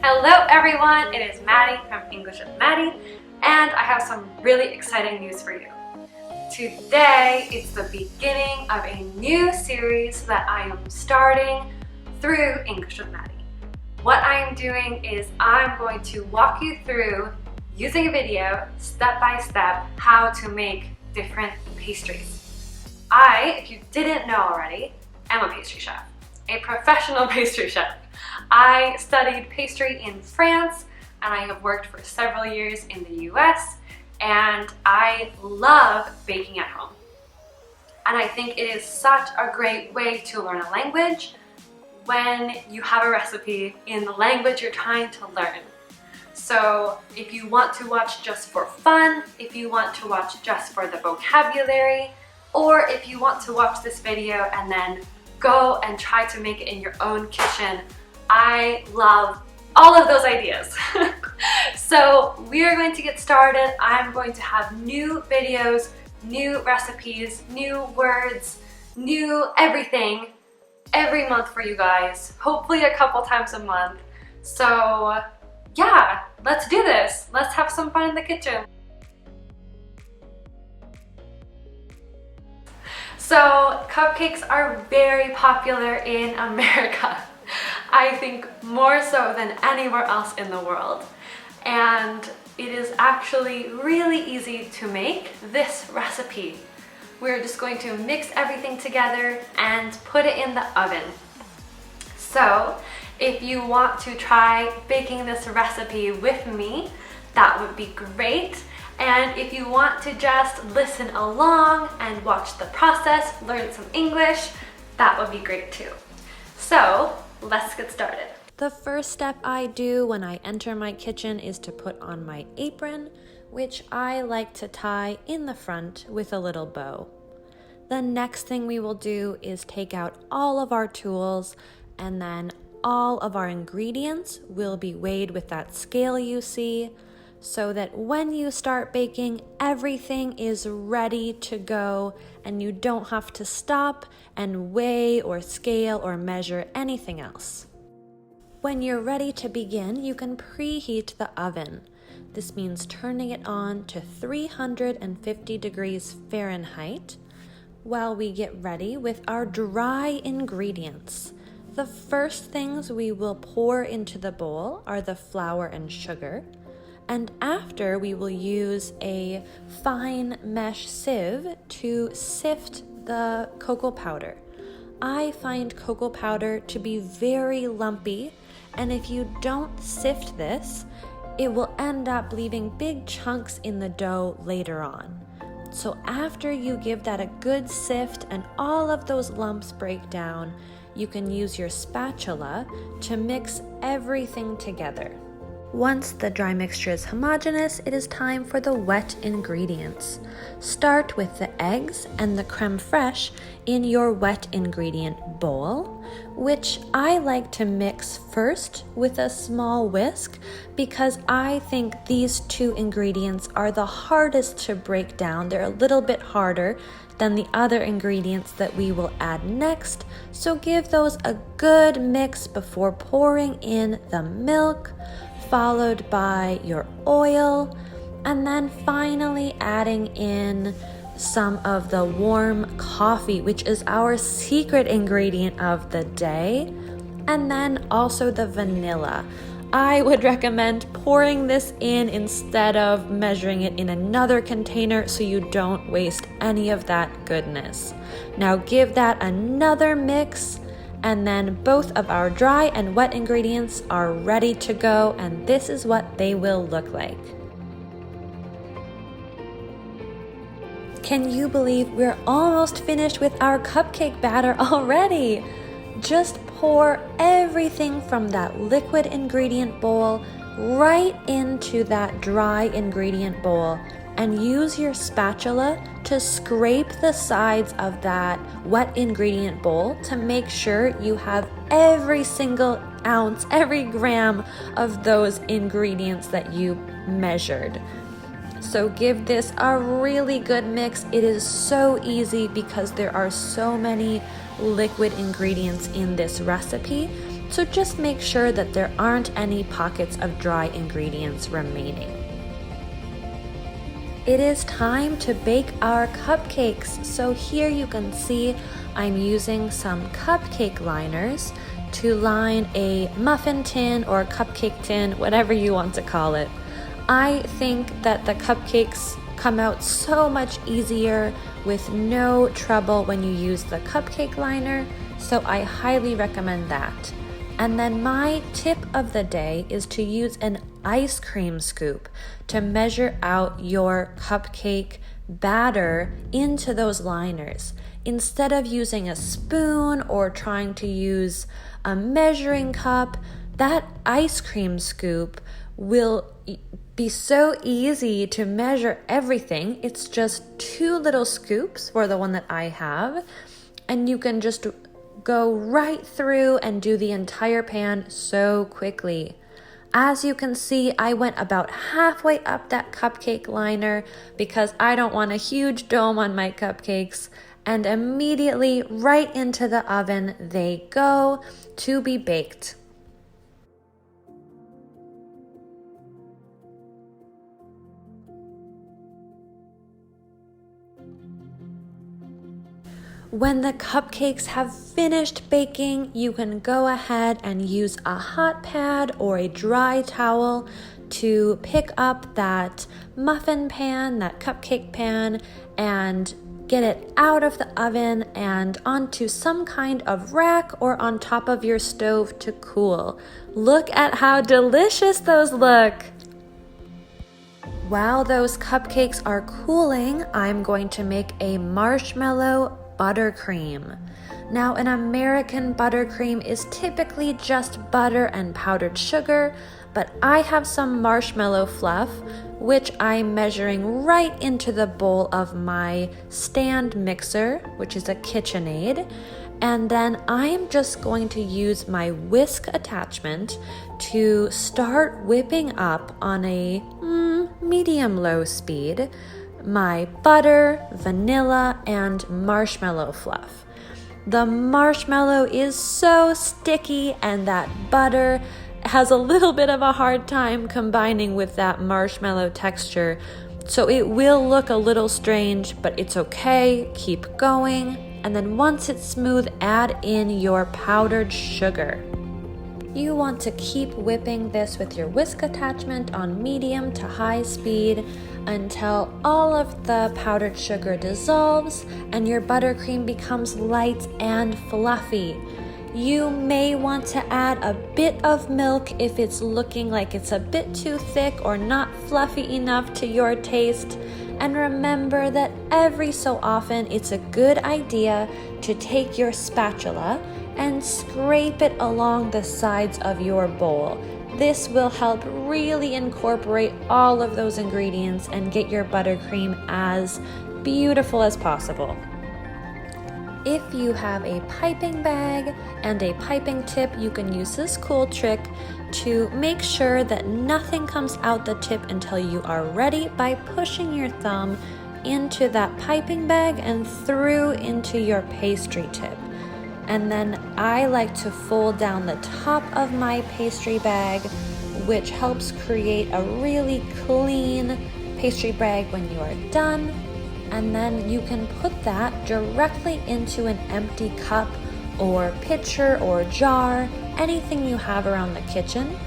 Hello everyone, it is Maddie from English with Maddie, and I have some really exciting news for you. Today, it's the beginning of a new series that I am starting through English with Maddie. What I am doing is I'm going to walk you through, using a video, step by step, how to make different pastries. I, if you didn't know already, am a pastry chef, a professional pastry chef. I studied pastry in France and I have worked for several years in the US, and I love baking at home. And I think it is such a great way to learn a language when you have a recipe in the language you're trying to learn. So if you want to watch just for fun, if you want to watch just for the vocabulary, or if you want to watch this video and then go and try to make it in your own kitchen, I love all of those ideas. So we are going to get started. I'm going to have new videos, new recipes, new words, new everything every month for you guys, hopefully a couple times a month. So yeah, let's do this. Let's have some fun in the kitchen. So cupcakes are very popular in America. I think more so than anywhere else in the world. And it is actually really easy to make this recipe. We're just going to mix everything together and put it in the oven. So if you want to try baking this recipe with me, that would be great. And if you want to just listen along and watch the process, learn some English, that would be great too. So let's get started. The first step I do when I enter my kitchen is to put on my apron, which I like to tie in the front with a little bow. The next thing we will do is take out all of our tools, and then all of our ingredients will be weighed with that scale you see, so that when you start baking, everything is ready to go and you don't have to stop and weigh or scale or measure anything else. When you're ready to begin, you can preheat the oven. This means turning it on to 350 degrees Fahrenheit while we get ready with our dry ingredients. The first things we will pour into the bowl are the flour and sugar. And after, we will use a fine mesh sieve to sift the cocoa powder. I find cocoa powder to be very lumpy, and if you don't sift this, it will end up leaving big chunks in the dough later on. So after you give that a good sift and all of those lumps break down, you can use your spatula to mix everything together. Once the dry mixture is homogeneous, it is time for the wet ingredients. Start with the eggs and the creme fraiche in your wet ingredient bowl, which I like to mix first with a small whisk because I think these two ingredients are the hardest to break down. They're a little bit harder than the other ingredients that we will add next, so give those a good mix before pouring in the milk, followed by your oil, and then finally adding in some of the warm coffee, which is our secret ingredient of the day, and then also the vanilla. I would recommend pouring this in instead of measuring it in another container so you don't waste any of that goodness. Now give that another mix, and then both of our dry and wet ingredients are ready to go, and this is what they will look like. Can you believe we're almost finished with our cupcake batter already? Just pour everything from that liquid ingredient bowl right into that dry ingredient bowl and use your spatula to scrape the sides of that wet ingredient bowl to make sure you have every single ounce, every gram of those ingredients that you measured. So give this a really good mix. It is so easy because there are so many liquid ingredients in this recipe. so just make sure that there aren't any pockets of dry ingredients remaining. It is time to bake our cupcakes. So here you can see I'm using some cupcake liners to line a muffin tin or cupcake tin, whatever you want to call it. I think that the cupcakes come out so much easier with no trouble when you use the cupcake liner, so I highly recommend that. And then my tip of the day is to use an ice cream scoop to measure out your cupcake batter into those liners. Instead of using a spoon or trying to use a measuring cup, that ice cream scoop will be so easy to measure everything. It's just 2 little scoops for the one that I have, and you can just go right through and do the entire pan so quickly. As you can see, I went about halfway up that cupcake liner because I don't want a huge dome on my cupcakes, and immediately right into the oven they go to be baked. When the cupcakes have finished baking, you can go ahead and use a hot pad or a dry towel to pick up that muffin pan, that cupcake pan, and get it out of the oven and onto some kind of rack or on top of your stove to cool. Look at how delicious those look! While those cupcakes are cooling, I'm going to make a marshmallow buttercream. Now, an American buttercream is typically just butter and powdered sugar, but I have some marshmallow fluff, which I'm measuring right into the bowl of my stand mixer, which is a KitchenAid. And then I'm just going to use my whisk attachment to start whipping up on a medium-low speed my butter, vanilla, and marshmallow fluff. The marshmallow is so sticky, and that butter has a little bit of a hard time combining with that marshmallow texture, so it will look a little strange, but it's okay. Keep going, and then once it's smooth, add in your powdered sugar. You want to keep whipping this with your whisk attachment on medium to high speed until all of the powdered sugar dissolves and your buttercream becomes light and fluffy. You may want to add a bit of milk if it's looking like it's a bit too thick or not fluffy enough to your taste. And remember that every so often it's a good idea to take your spatula and scrape it along the sides of your bowl. This will help really incorporate all of those ingredients and get your buttercream as beautiful as possible. If you have a piping bag and a piping tip, you can use this cool trick to make sure that nothing comes out the tip until you are ready by pushing your thumb into that piping bag and through into your pastry tip. And then I like to fold down the top of my pastry bag, which helps create a really clean pastry bag when you are done. And then you can put that directly into an empty cup or pitcher or jar, anything you have around the kitchen.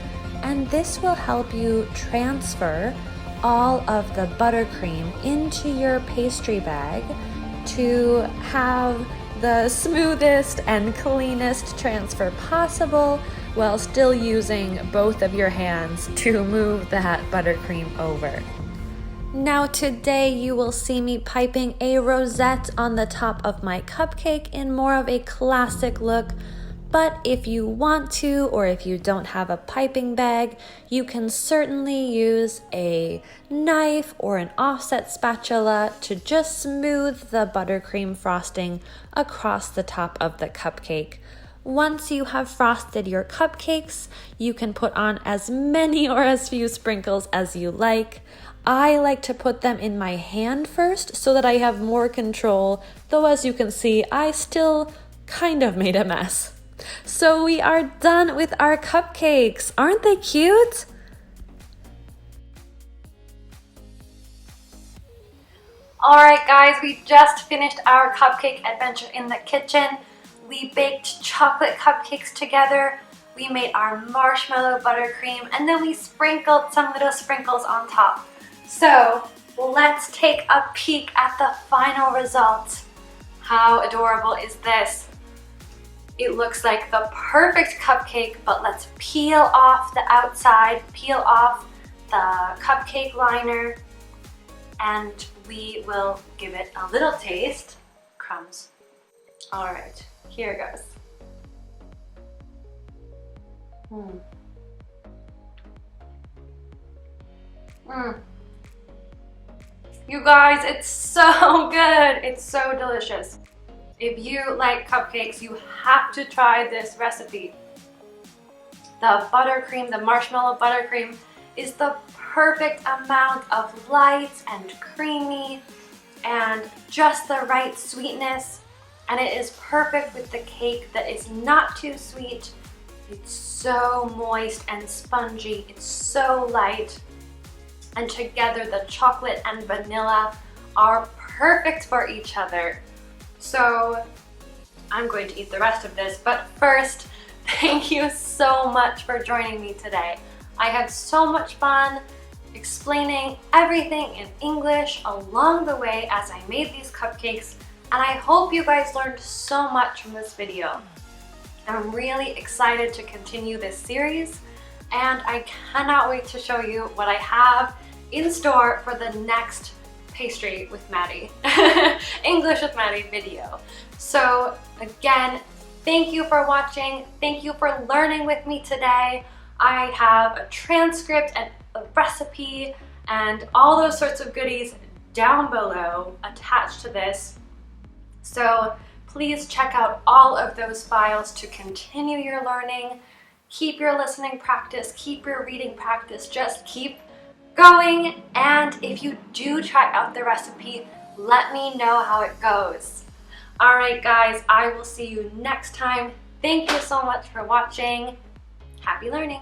And this will help you transfer all of the buttercream into your pastry bag to have the smoothest and cleanest transfer possible while still using both of your hands to move that buttercream over. Now today you will see me piping a rosette on the top of my cupcake in more of a classic look, but if you want to, or if you don't have a piping bag, you can certainly use a knife or an offset spatula to just smooth the buttercream frosting across the top of the cupcake. Once you have frosted your cupcakes, you can put on as many or as few sprinkles as you like. I like to put them in my hand first so that I have more control, though as you can see, I still kind of made a mess. So we are done with our cupcakes. Aren't they cute? Alright guys, we just finished our cupcake adventure in the kitchen. We baked chocolate cupcakes together. We made our marshmallow buttercream, and then we sprinkled some little sprinkles on top. So let's take a peek at the final result. How adorable is this? It looks like the perfect cupcake, but let's peel off the outside, peel off the cupcake liner, and we will give it a little taste. Crumbs. All right, here it goes. You guys, it's so good. It's so delicious. If you like cupcakes, you have to try this recipe. The buttercream, the marshmallow buttercream, is the perfect amount of light and creamy and just the right sweetness. And it is perfect with the cake that is not too sweet. It's so moist and spongy. It's so light. And together the chocolate and vanilla are perfect for each other. So I'm going to eat the rest of this, but first, thank you so much for joining me today. I had so much fun explaining everything in English along the way as I made these cupcakes, and I hope you guys learned so much from this video. I'm really excited to continue this series, and I cannot wait to show you what I have in store for the next Pastry with Maddie, English with Maddie video. So again, thank you for watching. Thank you for learning with me today. I have a transcript and a recipe and all those sorts of goodies down below attached to this. So please check out all of those files to continue your learning. Keep your listening practice, keep your reading practice, just keep going. And if you do try out the recipe, let me know how it goes. All right, guys, I will see you next time. Thank you so much for watching. Happy learning.